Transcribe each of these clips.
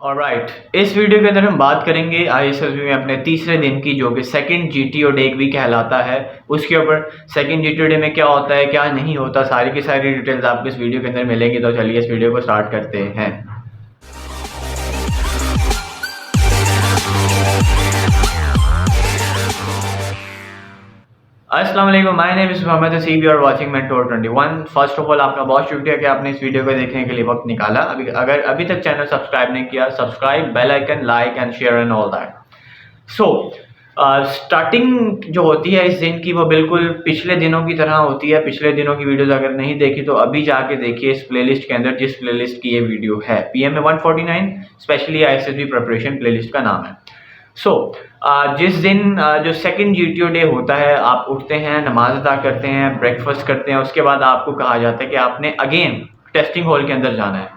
Alright, इस video के अंदर हम बात करेंगे ISSB में अपने तीसरे दिन की, जो कि सेकंड GTO डे भी कहलाता है। उसके ऊपर सेकंड GTO डे में क्या होता है, क्या नहीं होता, सारी की सारी डिटेल्स आपको इस वीडियो के अंदर मिलेंगी। तो चलिए इस वीडियो को स्टार्ट करते हैं। अस्सलाम वालेकुम, my name is Mohammad Issb, you are watching mentor 21। First of all आपका बहुत शुक्रिया कि आपने इस वीडियो को देखने के लिए वक्त निकाला। अगर अभी तक चैनल सब्सक्राइब नहीं किया, subscribe, bell icon, like and share and all that. So starting जो होती है इस दिन की, वो बिल्कुल पिछले दिनों की तरह होती है। पिछले दिनों की वीडियोस अगर नहीं देखी तो अभी जाके देखिए इस प्लेलिस्ट के अंदर, जिस प्लेलिस्ट की ये वीडियो है। PM 149 specially ISSB preparation playlist का नाम है। जिस दिन जो सेकंड GTO डे होता है, आप उठते हैं, नमाज अदा करते हैं, ब्रेकफास्ट करते हैं, उसके बाद आपको कहा जाता है कि आपने अगेन टेस्टिंग हॉल के अंदर जाना है।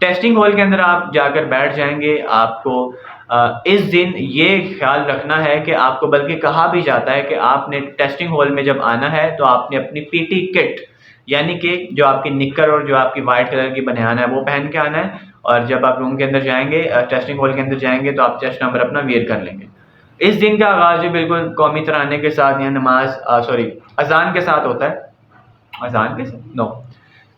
टेस्टिंग हॉल के अंदर आप जाकर बैठ जाएंगे। आपको इस दिन ये ख्याल रखना है कि आपको, बल्कि कहा भी जाता है कि आपने टेस्टिंग हॉल में जब आना है तो आपने अपनी PT किट, यानी कि जो आपकी निक्कर और जो आपकी वाइट कलर की बनियान है, वो पहन के आना है। और जब आप रूम के अंदर जाएंगे, टेस्टिंग हॉल के अंदर जाएंगे, तो आप चेस्ट नंबर अपना वेयर कर लेंगे। इस दिन का आगाज भी बिल्कुल कौमी तराने के साथ या नमाज अजान के साथ होता है। अजान के साथ नो,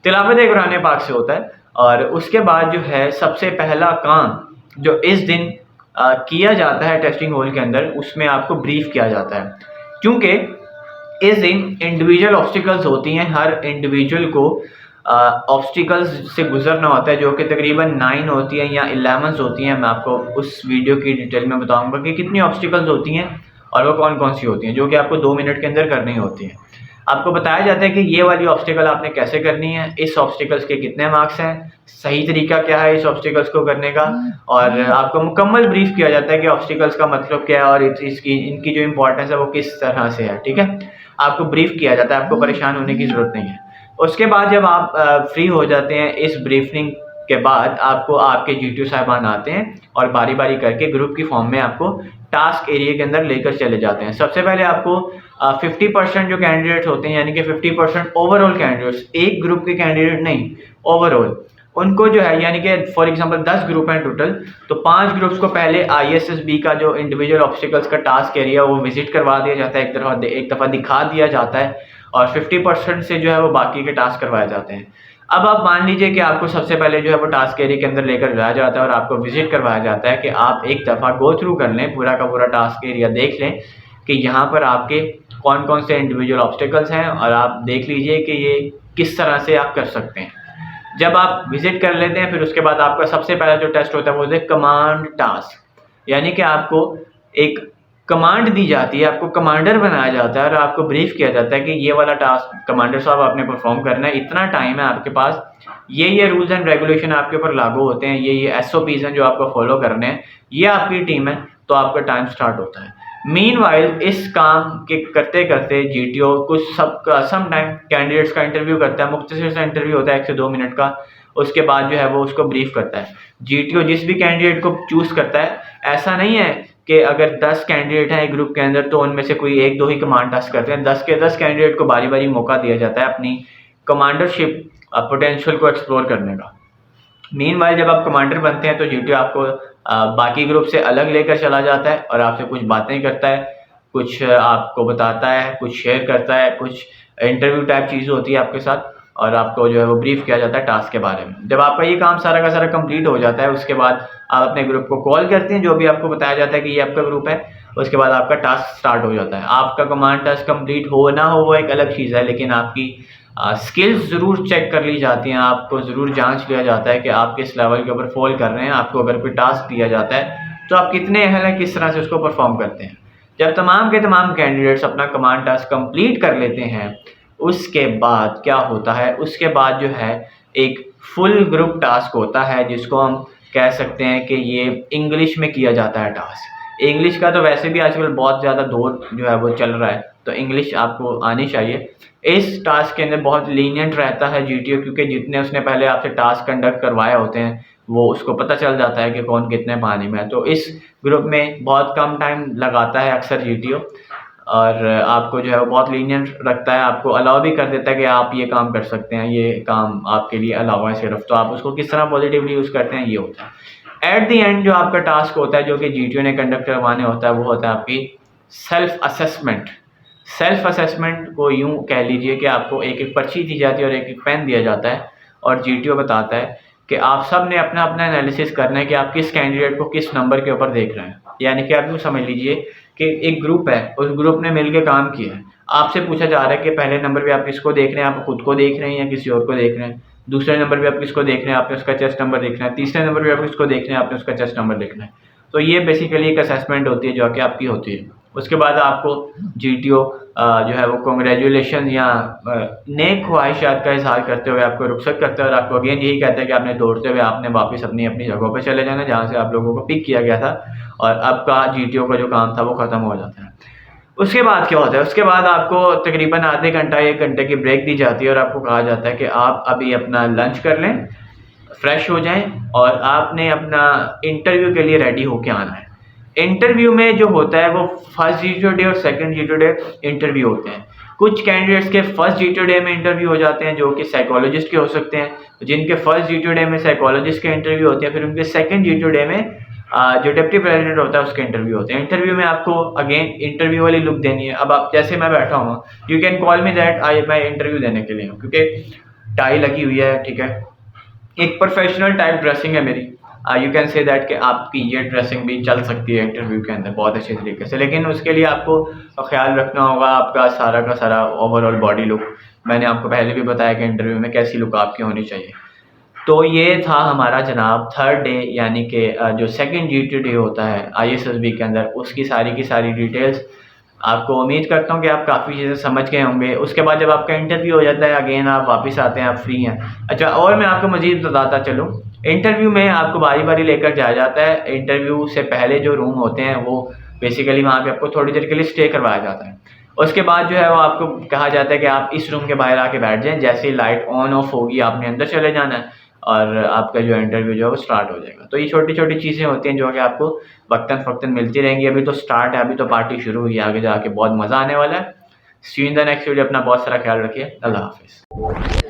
तिलावत कुरान पाक से होता है। और उसके बाद जो है सबसे पहला काम जो इस दिन किया जाता है टेस्टिंग हॉल के अंदर, उसमें आपको ब्रीफ किया जाता है। क्योंकि इस दिन इंडिविजुअल ऑब्स्टिकल्स होती हैं, हर इंडिविजुअल को ऑब्स्टिकल्स से गुजरना होता है, जो कि तकरीबन 9 होती हैं या 11 होती हैं। मैं आपको उस वीडियो की डिटेल में बताऊंगा कि कितनी ऑब्स्टिकल्स होती हैं और वो कौन कौन सी होती हैं, जो कि आपको 2 मिनट के अंदर करनी होती हैं। आपको बताया जाता है कि ये वाली ऑब्स्टिकल आपने कैसे करनी है, इस ऑब्स्टिकल्स के कितने मार्क्स हैं, सही तरीका क्या है इस ऑब्स्टिकल्स को करने का, और आपको मुकम्मल ब्रीफ किया जाता है कि ऑब्स्टिकल्स का मतलब क्या है और इनकी जो इंपॉर्टेंस है वो किस तरह से है। ठीक है, आपको ब्रीफ किया जाता है, आपको परेशान होने की ज़रूरत नहीं है। उसके बाद जब आप फ्री हो जाते हैं, इस ब्रीफिंग के बाद आपको आपके GTO साहिबान आते हैं और बारी बारी करके ग्रुप की फॉर्म में आपको टास्क एरिया के अंदर लेकर चले जाते हैं। सबसे पहले आपको 50% जो कैंडिडेट्स होते हैं, यानी कि 50% ओवरऑल कैंडिडेट्स, एक ग्रुप के कैंडिडेट नहीं, ओवरऑल उनको जो है, यानी कि फॉर एग्जांपल 10 ग्रुप हैं टोटल, तो 5 ग्रुप्स को पहले ISSB का जो इंडिविजुअल ऑब्स्टिकल्स का टास्क एरिया वो विजिट करवा दिया जाता है, एक दफ़ा दिखा दिया जाता है, और 50% से जो है वो बाकी के टास्क करवाए जाते हैं। अब आप मान लीजिए कि आपको सबसे पहले जो है वो टास्क एरिया के अंदर लेकर जाया जाता है और आपको विजिट करवाया जाता है कि आप एक दफ़ा गो थ्रू कर लें, पूरा का पूरा टास्क एरिया देख लें कि यहाँ पर आपके कौन कौन से इंडिविजुअल ऑब्स्टिकल्स हैं, और आप देख लीजिए कि ये किस तरह से आप कर सकते हैं। जब आप विजिट कर लेते हैं, फिर उसके बाद आपका सबसे पहला जो टेस्ट होता है वो होता है कमांड टास्क, यानी कि आपको एक कमांड दी जाती है, आपको कमांडर बनाया जाता है और आपको ब्रीफ किया जाता है कि ये वाला टास्क कमांडर साहब आपने परफॉर्म करना है, इतना टाइम है आपके पास, ये रूल्स एंड रेगुलेशन आपके ऊपर लागू होते हैं, ये SOPs हैं जो आपको फॉलो करने हैं, ये आपकी टीम है, तो आपका टाइम स्टार्ट होता है। मीनवाइल इस काम के करते करते GTO कुछ सम टाइम कैंडिडेट्स का इंटरव्यू करता है, मुख्तसर सा इंटरव्यू होता है 1 से 2 मिनट का। उसके बाद जो है वो उसको ब्रीफ करता है। GTO जिस भी कैंडिडेट को चूज करता है, ऐसा नहीं है कि अगर 10 कैंडिडेट हैं एक ग्रुप के अंदर तो उनमें से कोई 1-2 ही कमांड टास्क करते हैं। 10 के 10 कैंडिडेट को बारी बारी मौका दिया जाता है अपनी कमांडरशिप पोटेंशियल को एक्सप्लोर करने का। मीनवाइल जब आप कमांडर बनते हैं तो GTO आपको बाकी ग्रुप से अलग लेकर चला जाता है और आपसे कुछ बातें करता है, कुछ आपको बताता है, कुछ शेयर करता है, कुछ इंटरव्यू टाइप चीज़ होती है आपके साथ, और आपको जो है वो ब्रीफ किया जाता है टास्क के बारे में। जब आपका ये काम सारा का सारा कंप्लीट हो जाता है, उसके बाद आप अपने ग्रुप को कॉल करते हैं, जो भी आपको बताया जाता है कि ये आपका ग्रुप है। उसके बाद आपका टास्क स्टार्ट हो जाता है। आपका कमांड टास्क कंप्लीट हो ना हो वो एक अलग चीज़ है, लेकिन आपकी स्किल्स ज़रूर चेक कर ली जाती हैं, आपको ज़रूर जांच लिया जाता है कि आप किस लेवल के ऊपर फॉल कर रहे हैं। आपको अगर कोई टास्क दिया जाता है तो आप कितने अहल हैं, किस तरह से उसको परफॉर्म करते हैं। जब तमाम के तमाम कैंडिडेट्स अपना कमांड टास्क कंप्लीट कर लेते हैं, उसके बाद क्या होता है, उसके बाद जो है एक फुल ग्रुप टास्क होता है, जिसको हम कह सकते हैं कि ये इंग्लिश में किया जाता है टास्क। इंग्लिश का तो वैसे भी आजकल बहुत ज़्यादा दौर जो है वो चल रहा है, तो इंग्लिश आपको आनी चाहिए। इस टास्क के अंदर बहुत लीनियंट रहता है GTO, क्योंकि जितने उसने पहले आपसे टास्क कंडक्ट करवाए होते हैं वो उसको पता चल जाता है कि कौन कितने पानी में है। तो इस ग्रुप में बहुत कम टाइम लगाता है अक्सर GTO, और आपको जो है वो बहुत लीनियंट रखता है, आपको अलाउ भी कर देता है कि आप ये काम कर सकते हैं, ये काम आपके लिए अलाउ है सिर्फ, तो आप उसको किस तरह पॉजिटिवली यूज़ करते हैं ये होता है। एट द एंड जो आपका टास्क होता है, जो कि जीटीओ ने कंडक्ट करवाने होता है, वो होता है आपकी सेल्फ असेसमेंट। सेल्फ असेसमेंट को यूँ कह लीजिए कि आपको एक एक पर्ची दी जाती है और एक एक पेन दिया जाता है, और जीटीओ बताता है कि आप सब ने अपना अपना एनालिसिस करना है कि आप किस कैंडिडेट को किस नंबर के ऊपर देख रहे हैं। यानी कि आप यूँ समझ लीजिए कि एक ग्रुप है, उस ग्रुप ने मिलकर काम किया है, आपसे पूछा जा रहा है कि पहले नंबर पे आप किसको देख रहे हैं, आप खुद को देख रहे हैं या किसी और को देख रहे हैं। दूसरे नंबर पे आप किसको देख रहे हैं, आपने उसका चेस्ट नंबर देखना है। तीसरे नंबर पे आप किसको देख रहे हैं, आपने उसका चेस्ट नंबर देखना है। तो ये बेसिकली एक असेसमेंट होती है जो कि आपकी होती है। उसके बाद आपको जीटीओ जो है वो कॉन्ग्रेचुलेशन या नेक ख्वाहिशात का इजहार करते हुए आपको रुखसत करता है, और आपको अगेन यही कहता है कि आपने दौड़ते हुए आपने वापस अपनी अपनी जगहों पे चले जाना जहाँ से आप लोगों को पिक किया गया था, और आपका जीटीओ का जो काम था वो ख़त्म हो जाता है। उसके बाद क्या होता है, उसके बाद आपको तकरीबन आधे घंटा 1 घंटे की ब्रेक दी जाती है, और आपको कहा जाता है कि आप अभी अपना लंच कर लें, फ्रेश हो जाएं, और आपने अपना इंटरव्यू के लिए रेडी होके आना है। इंटरव्यू में जो होता है वो फर्स्ट जीटीओ डे और सेकंड जीटीओ डे इंटरव्यू होते हैं। कुछ कैंडिडेट्स के फर्स्ट जीटीओ डे में इंटरव्यू हो जाते हैं जो कि साइकोलॉजिस्ट के हो सकते हैं। जिनके फर्स्ट जीटीओ डे में साइकोलॉजिस्ट के इंटरव्यू होते हैं, फिर उनके सेकंड जीटीओ डे में जो डिप्टी प्रेसिडेंट होता है उसके इंटरव्यू होते हैं। इंटरव्यू में आपको अगेन इंटरव्यू वाली लुक देनी है। अब आप जैसे मैं बैठा हूँ, you can call me that मैं इंटरव्यू देने के लिए हूँ, क्योंकि टाई लगी हुई है, ठीक है, एक प्रोफेशनल टाइप ड्रेसिंग है मेरी। यू कैन से दैट कि आपकी ये ड्रेसिंग भी चल सकती है इंटरव्यू के अंदर बहुत अच्छे तरीके से, लेकिन उसके लिए आपको ख्याल रखना होगा आपका सारा का सारा ओवरऑल बॉडी लुक। मैंने आपको पहले भी बताया कि इंटरव्यू में कैसी लुक आपकी होनी चाहिए। तो ये था हमारा जनाब थर्ड डे, यानी कि जो सेकंड जीटीओ डे होता है आईएसएसबी के अंदर, उसकी सारी की सारी डिटेल्स। आपको उम्मीद करता हूँ कि आप काफ़ी चीज़ें समझ गए होंगे। उसके बाद जब आपका इंटरव्यू हो जाता है, अगेन आप वापस आते हैं, आप फ्री हैं। अच्छा, और मैं आपको मज़ीद बताता चलूँ, इंटरव्यू में आपको बारी बारी लेकर जाया जाता है। इंटरव्यू से पहले जो रूम होते हैं वो बेसिकली वहाँ पे आपको थोड़ी देर के लिए स्टे करवाया जाता है। उसके बाद जो है वो आपको कहा जाता है कि आप इस रूम के बाहर आके बैठ जाएं, जैसे ही लाइट ऑन ऑफ होगी आपने अंदर चले जाना है, और आपका जो इंटरव्यू जो है वो स्टार्ट हो जाएगा। तो ये छोटी छोटी चीज़ें होती हैं जो कि आपको वक्तन फ़क्तन मिलती रहेंगी। अभी तो स्टार्ट है, अभी तो पार्टी शुरू हुई है, आगे जाके बहुत मज़ा आने वाला है। See you in the next video. अपना बहुत सारा ख्याल रखिए। अल्लाह हाफिज़।